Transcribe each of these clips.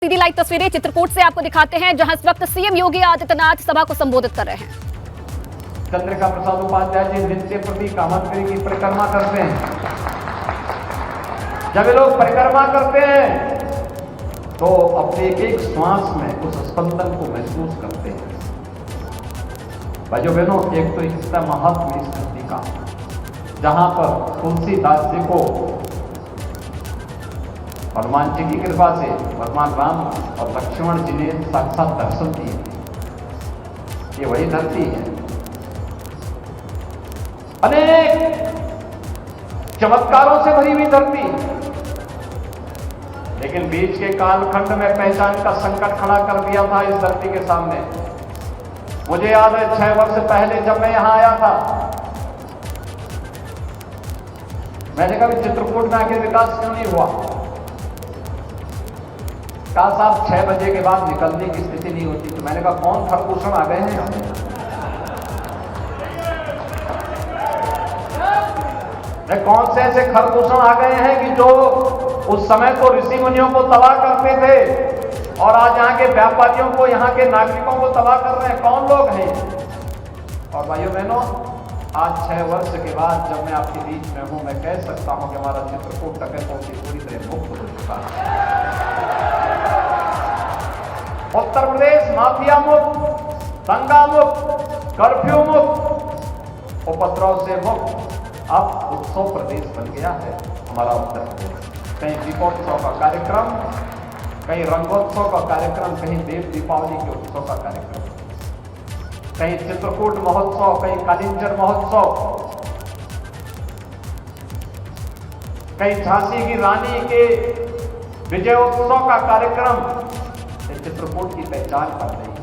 सीधी live तस्वीरें चित्रकूट से आपको दिखाते हैं, जहां इस वक्त सीएम योगी आदित्यनाथ सभा को संबोधित कर रहे हैं। चंद्रिका प्रसाद उपाध्याय जी नित्य प्रति कामतगिरी की परिक्रमा करते हैं। जब ये लोग परिक्रमा करते हैं तो अपने एक एक श्वास में उस स्पंदन को महसूस करते हैं। भाइयों बहनों, एक तो इसका महत्व इस धरती का, जहां पर तुलसीदास जी को हनुमान जी की कृपा से भगवान राम और लक्ष्मण जी ने साक्षात दर्शन दिए। ये वही धरती है। अनेक चमत्कारों से भरी हुई धरती, लेकिन बीच के कालखंड में पहचान का संकट खड़ा कर दिया था इस धरती के सामने। मुझे याद है 6 वर्ष पहले जब मैं यहां आया था, मैंने कहा चित्रकूट में आखिर विकास क्यों नहीं हुआ। कहा साहब 6 बजे के बाद निकलने की स्थिति नहीं होती। तो मैंने कहा कौन खरदूषण आ गए हैं। कौन से ऐसे खरदूषण आ गए हैं कि जो उस समय तो ऋषि मुनियों को तबाह करते थे और आज यहाँ के व्यापारियों को, यहाँ के नागरिकों को तबाह कर रहे हैं। कौन लोग हैं। और भाइयों बहनों, आज 6 वर्ष के बाद जब मैं आपके बीच में हूं, मैं कह सकता हूं कि हमारा चित्रकूट डकैतों से पूरी तरह मुक्त हो चुका है। उत्तर प्रदेश माफिया मुक्त, दंगा मुक्त, कर्फ्यू मुक्त, उपद्रव से मुक्त, अब उत्सव प्रदेश बन गया है हमारा उत्तर प्रदेश। कहीं दीपोत्सव का कार्यक्रम, कहीं रंगोत्सव का कार्यक्रम, कहीं देव दीपावली के उत्सव का कार्यक्रम, कहीं चित्रकूट महोत्सव, कहीं कालिंजर महोत्सव, कहीं झांसी की रानी के विजयोत्सव का कार्यक्रम। चित्रकूट की पहचान कर रही है।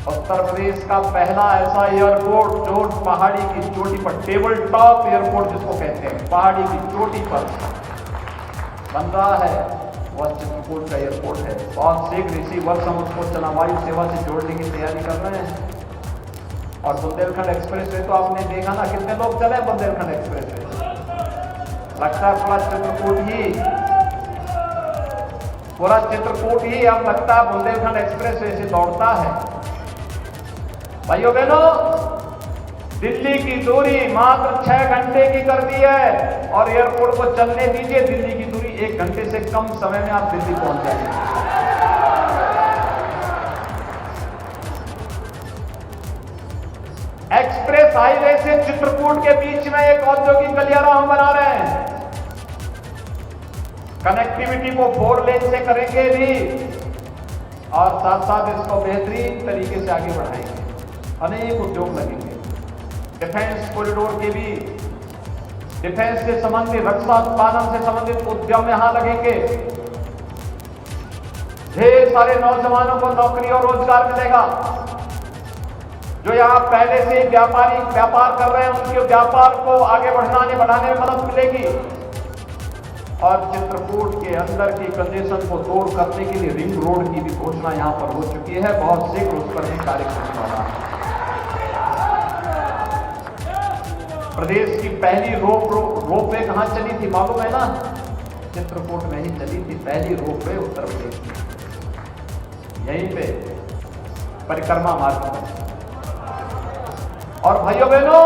उत्तर प्रदेश का पहला ऐसा एयरपोर्ट जो पहाड़ी की चोटी पर, टेबल टॉप एयरपोर्ट जिसको कहते हैं, पहाड़ी की चोटी पर बन रहा है, वह चित्रकूट का एयरपोर्ट है। बहुत शीघ्र इसी वर्ष हम उसको चनावायु सेवा से जोड़ने की तैयारी कर रहे हैं। और बुंदेलखंड एक्सप्रेस वे तो आपने देखा ना, कितने लोग चले बुंदेलखंड एक्सप्रेस वे। लगता है पूरा चित्रकूट ही अब लगता है बुंदेलखंड एक्सप्रेस वे से दौड़ता है। भाइयों बहनों, दिल्ली की दूरी मात्र 6 घंटे की कर दी है और एयरपोर्ट को चलने दीजिए, दिल्ली की दूरी 1 घंटे से कम समय में आप दिल्ली पहुंच जाएंगे। एक्सप्रेस हाईवे से चित्रकूट के बीच में एक औद्योगिक गलियारा हम बना रहे हैं। कनेक्टिविटी को 4 लेन से करेंगे भी और साथ साथ इसको बेहतरीन तरीके से आगे बढ़ाएंगे। अनेक उद्योग लगेंगे। डिफेंस कॉरिडोर के भी, डिफेंस से संबंधित, रक्षा उत्पादन से संबंधित उद्यम यहां लगेंगे। ढेर सारे नौजवानों को नौकरी और रोजगार मिलेगा। जो यहां पहले से व्यापार कर रहे हैं, उनके व्यापार को आगे बढ़ाने में मदद मिलेगी। और चित्रकूट के अंदर की कंजेशन को दूर करने के लिए रिंग रोड की भी घोषणा यहां पर हो चुकी है। बहुत शीघ्र उस पर भी कार्यक्रम होगा। प्रदेश की पहली रोपवे कहां चली थी मालूम है ना? चित्रकूट में ही चली थी पहली रोपवे उत्तर प्रदेश की, यहीं पे परिक्रमा मार्ग पर। और भाइयों बहनों,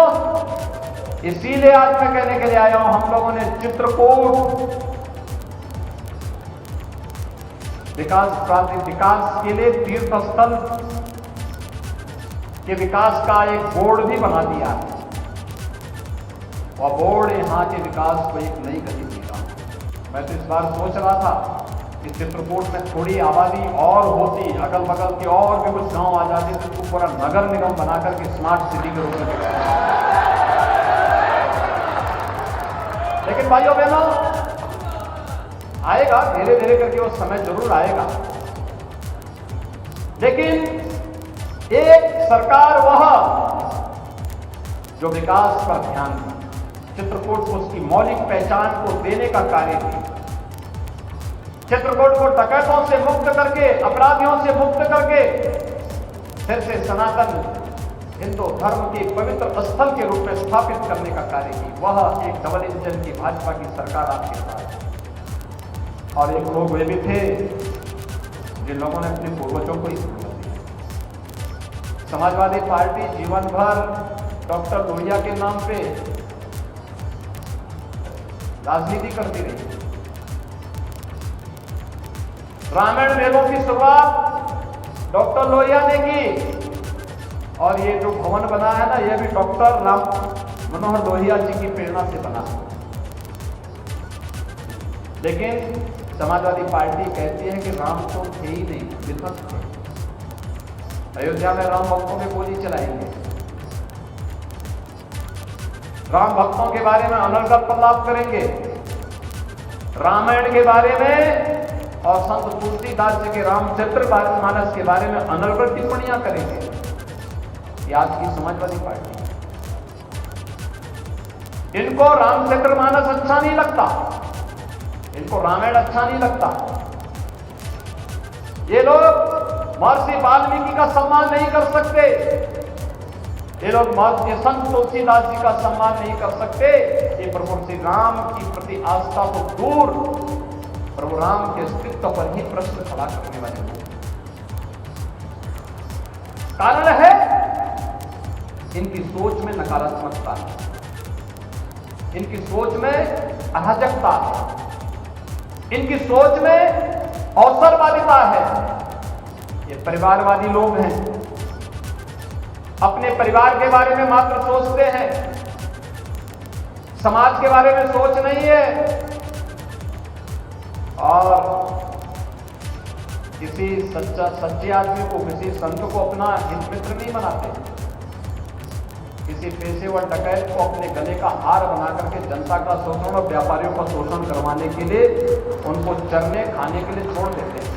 इसीलिए आज मैं कहने के लिए आया हूं, हम लोगों ने चित्रकूट विकास के लिए तीर्थ स्थल के विकास का एक बोर्ड भी बना दिया है। वह बोर्ड यहां के विकास को एक नई गति देगा। मैं तो इस बार सोच रहा था कि चित्रकूट में थोड़ी आबादी और होती, अगल बगल के और भी कुछ गांव आ जाते तो उसको पूरा नगर निगम बनाकर के स्मार्ट सिटी के रूप में। लेकिन भाइयों बहनों, आएगा धीरे धीरे करके, वो समय जरूर आएगा। लेकिन एक सरकार वह जो विकास पर ध्यान दे, चित्रकूट को उसकी मौलिक पहचान को देने का कार्य किया। चित्रकूट को डकैतों से मुक्त करके, अपराधियों से मुक्त करके फिर से सनातन हिंदू धर्म के पवित्र स्थल के रूप में स्थापित करने का कार्य की। वह एक डबल इंजन की भाजपा की सरकार आपके साथ। और एक लोग वे भी थे जिन लोगों ने अपने पूर्वजों को इस दिया। समाजवादी पार्टी जीवन भर डॉक्टर लोहिया के नाम पे राजनीति करती रही। रामायण मेलों की शुरुआत डॉक्टर लोहिया ने की, और ये जो भवन बना है ना, ये भी डॉक्टर राम मनोहर लोहिया जी की प्रेरणा से बना। लेकिन समाजवादी पार्टी कहती है कि राम तो थे ही नहीं, विध्वंस थे। अयोध्या में राम भक्तों में गोली चलाएंगे, राम भक्तों के बारे में अनर्गल प्रलाप करेंगे, रामायण के बारे में और संत तुलसीदास जी के रामचरितमानस के बारे में अनर्गल टिप्पणियां करेंगे। ये आज की समाजवादी पार्टी, इनको रामचरितमानस अच्छा नहीं लगता, इनको रामायण अच्छा नहीं लगता। ये लोग महर्षि वाल्मीकि का सम्मान नहीं कर सकते, ये लोग संत तुलसीदास जी का सम्मान नहीं कर सकते। ये प्रभु श्री राम की प्रति आस्था को दूर, प्रभु राम के अस्तित्व पर ही प्रश्न खड़ा करने वाले लोग। कारण है इनकी सोच में नकारात्मकता है, इनकी सोच में अराजकता है, इनकी सोच में अवसरवादिता है। ये परिवारवादी लोग हैं, अपने परिवार के बारे में मात्र सोचते हैं, समाज के बारे में सोच नहीं है। और किसी सच्चे आदमी को, किसी संत को अपना हित मित्र नहीं बनाते। किसी पेशेवर डकैत को अपने गले का हार बना करके जनता का शोषण और व्यापारियों का शोषण करवाने के लिए, उनको चरने खाने के लिए छोड़ देते हैं।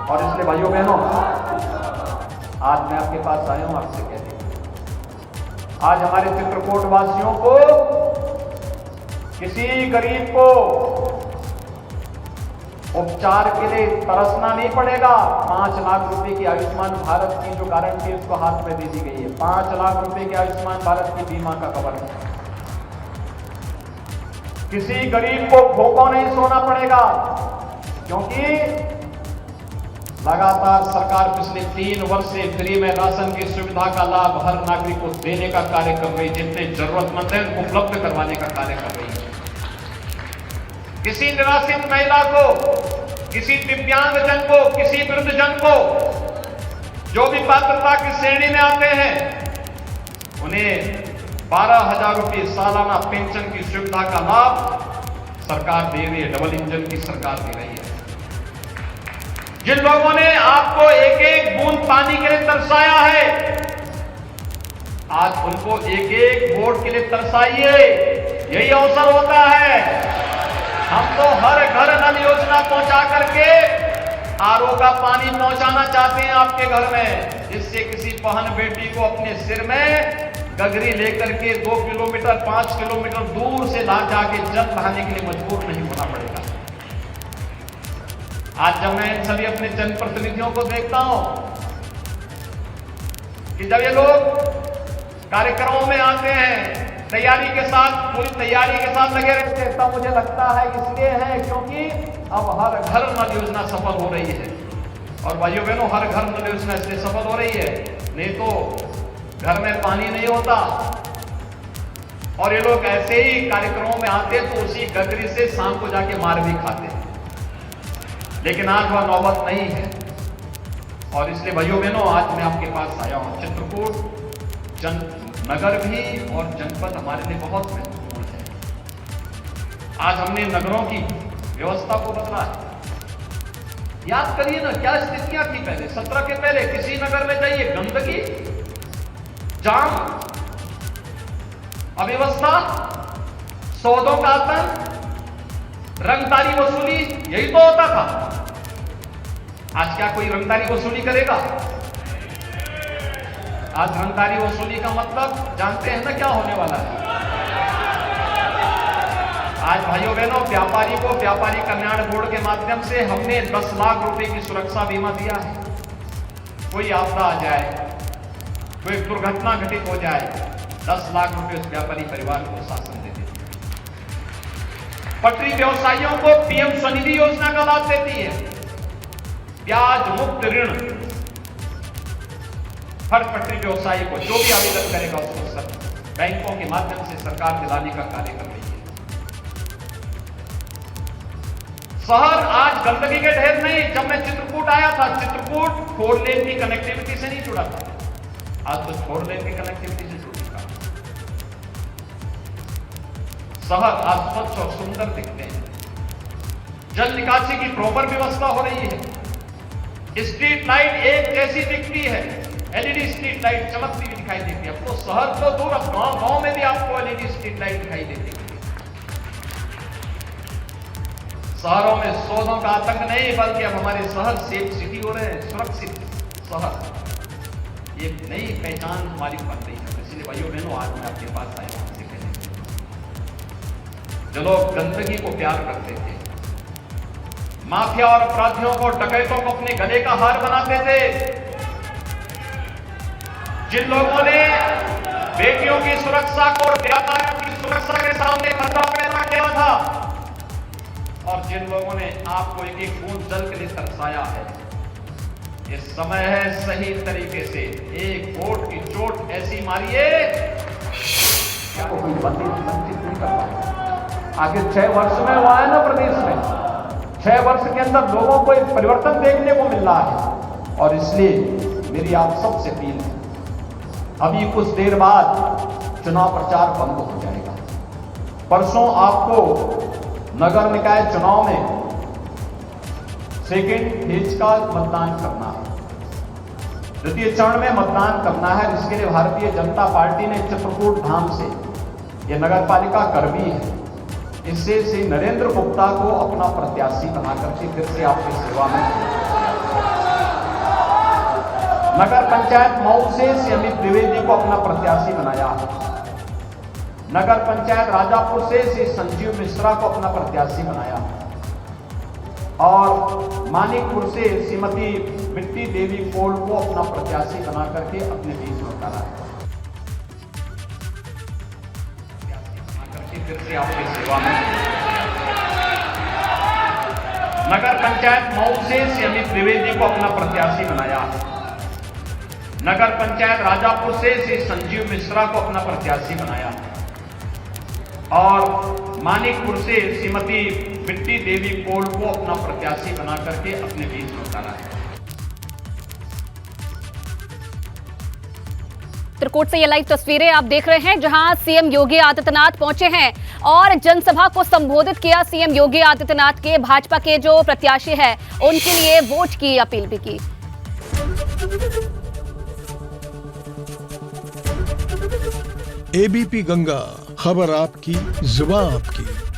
और इसलिए भाइयों बहनों, आज मैं आपके पास आया हूं आपसे कहने, आज हमारे चित्रकूट वासियों को, किसी गरीब को उपचार के लिए तरसना नहीं पड़ेगा। 5 लाख रुपए की आयुष्मान भारत की जो गारंटी उसको हाथ में दे दी गई है। 5 लाख रुपए की आयुष्मान भारत की बीमा का कवर है। किसी गरीब को भूखों नहीं सोना पड़ेगा, क्योंकि लगातार सरकार पिछले 3 वर्ष से फ्री में राशन की सुविधा का लाभ हर नागरिक को देने का कार्य कर रही है, जितने जरूरतमंद हैं उनको उपलब्ध करवाने का कार्य कर रही है। किसी निराश्रित महिला को, किसी दिव्यांग जन को, किसी वृद्ध जन को, जो भी पात्रता की श्रेणी में आते हैं, उन्हें 12,000 रुपये सालाना पेंशन की सुविधा का लाभ सरकार दे रही है। डबल इंजन की सरकार दे रही है। जिन लोगों ने आपको एक एक बूंद पानी के लिए तरसाया है, आज उनको एक एक वोट के लिए तरसाइए। यही अवसर होता है। हम तो हर घर नल योजना पहुंचा करके आरओ का पानी पहुंचाना चाहते हैं आपके घर में, जिससे किसी बहन बेटी को अपने सिर में गगरी लेकर के 2 किलोमीटर 5 किलोमीटर दूर से ला जाके जल बहाने के लिए मजबूर नहीं होना पड़ेगा। आज जब मैं इन सभी अपने जनप्रतिनिधियों को देखता हूं कि जब ये लोग कार्यक्रमों में आते हैं, तैयारी के साथ, पूरी तैयारी के साथ लगे रहते हैं, तब मुझे लगता है इसलिए है क्योंकि अब हर घर नल योजना सफल हो रही है। और भाइयों बहनों, हर घर नल योजना इसलिए सफल हो रही है, नहीं तो घर में पानी नहीं होता। और ये लोग ऐसे ही कार्यक्रमों में आते तो उसी गगरी से शाम को जाके मार भी खाते। लेकिन आज वह नौबत नहीं है। और इसलिए भाइयों बहनों, आज मैं आपके पास आया हूं। चित्रकूट नगर भी और जनपद हमारे लिए बहुत महत्वपूर्ण है। आज हमने नगरों की व्यवस्था को बदला है। याद करिए ना, क्या स्थितियां थी पहले। 17 के पहले किसी नगर में जाइए, गंदगी, जाम, अव्यवस्था, सौदों का आतंक, रंगदारी वसूली, यही तो होता था। आज क्या कोई रंगदारी वसूली करेगा? आज रंगदारी वसूली का मतलब जानते हैं ना क्या होने वाला है। आज भाइयों बहनों, व्यापारी को व्यापारी कल्याण बोर्ड के माध्यम से हमने 10 लाख रुपए की सुरक्षा बीमा दिया है। कोई आपदा आ जाए, कोई दुर्घटना घटित हो जाए, 10 लाख रुपए उस व्यापारी परिवार को शासन दे देते हैं। पटरी व्यवसायियों को पीएम स्वनिधि योजना का लाभ देती है। ब्याज मुक्त ऋण हर पटरी व्यवसायी को जो भी आवेदन करेगा उसको बैंकों के माध्यम से सरकार दिलाने का कार्य कर रही है। शहर आज गंदगी के ढेर नहीं। जब मैं चित्रकूट आया था, चित्रकूट 4 लेन की कनेक्टिविटी से नहीं जुड़ा था, आज तो 4 लेन की कनेक्टिविटी से जुड़ चुका। शहर आज स्वच्छ और सुंदर दिखते हैं। जल निकासी की प्रॉपर व्यवस्था हो रही है। स्ट्रीट लाइट एक जैसी दिखती है, एलईडी स्ट्रीट लाइट चमकती हुई दिखाई देती है। अब तो शहर तो दूर, अब गांव में भी आपको एलईडी स्ट्रीट लाइट दिखाई देती है। शहरों में शोधों का आतंक नहीं, बल्कि अब हमारे शहर सेफ सिटी हो रहे हैं, सुरक्षित शहर। एक नई पहचान हमारी बन रही है। इसलिए भाइयों बहनों, आज मैं आपके पास आया हूं आपसे कहने, जो लोग गंदगी को प्यार करते थे, माफिया और अपराधियों को, डकैतों को अपने गले का हार बनाते थे, जिन लोगों ने बेटियों की सुरक्षा को और व्यापारियों की सुरक्षा के सामने खतरा पैदा किया था, और जिन लोगों ने आपको एक एक बूंद जल के लिए तरसाया है, ये समय है सही तरीके से एक वोट की चोट ऐसी मारिए आपको कोई वंचित नहीं कर पाएगा। आगे 6 वर्ष में हुआ है ना प्रदेश में, 6 वर्ष के अंदर लोगों को एक परिवर्तन देखने को मिल रहा है। और इसलिए मेरी आप सबसे अपील है, अभी कुछ देर बाद चुनाव प्रचार बंद हो जाएगा। परसों आपको नगर निकाय चुनाव में सेकेंड फेज का मतदान करना है, द्वितीय चरण में मतदान करना है। इसके लिए भारतीय जनता पार्टी ने चित्रकूट धाम से यह नगर पालिका कर्मी है, इससे श्री नरेंद्र गुप्ता को अपना प्रत्याशी बनाकर के फिर से आपकी सेवा में, नगर पंचायत मऊ से श्री अमित द्विवेदी को अपना प्रत्याशी बनाया, नगर पंचायत राजापुर से श्री संजीव मिश्रा को अपना प्रत्याशी बनाया, और मानिकपुर से श्रीमती मिट्टी देवी कोल को अपना प्रत्याशी बना करके अपने बीच में उतारा है। फिर से आपकी सेवा में, नगर पंचायत मऊ से श्री अमित द्विवेदी को अपना प्रत्याशी बनाया, नगर पंचायत राजापुर से श्री संजीव मिश्रा को अपना प्रत्याशी बनाया, और मानिकपुर से श्रीमती मिट्टी देवी कोल को अपना प्रत्याशी बना करके अपने बीच में उतारा है। चित्रकूट से ये लाइव तस्वीरें आप देख रहे हैं, जहां सीएम योगी आदित्यनाथ पहुंचे हैं और जनसभा को संबोधित किया। सीएम योगी आदित्यनाथ के भाजपा के जो प्रत्याशी है उनके लिए वोट की अपील भी की। एबीपी गंगा, खबर आपकी, जुबान आपकी।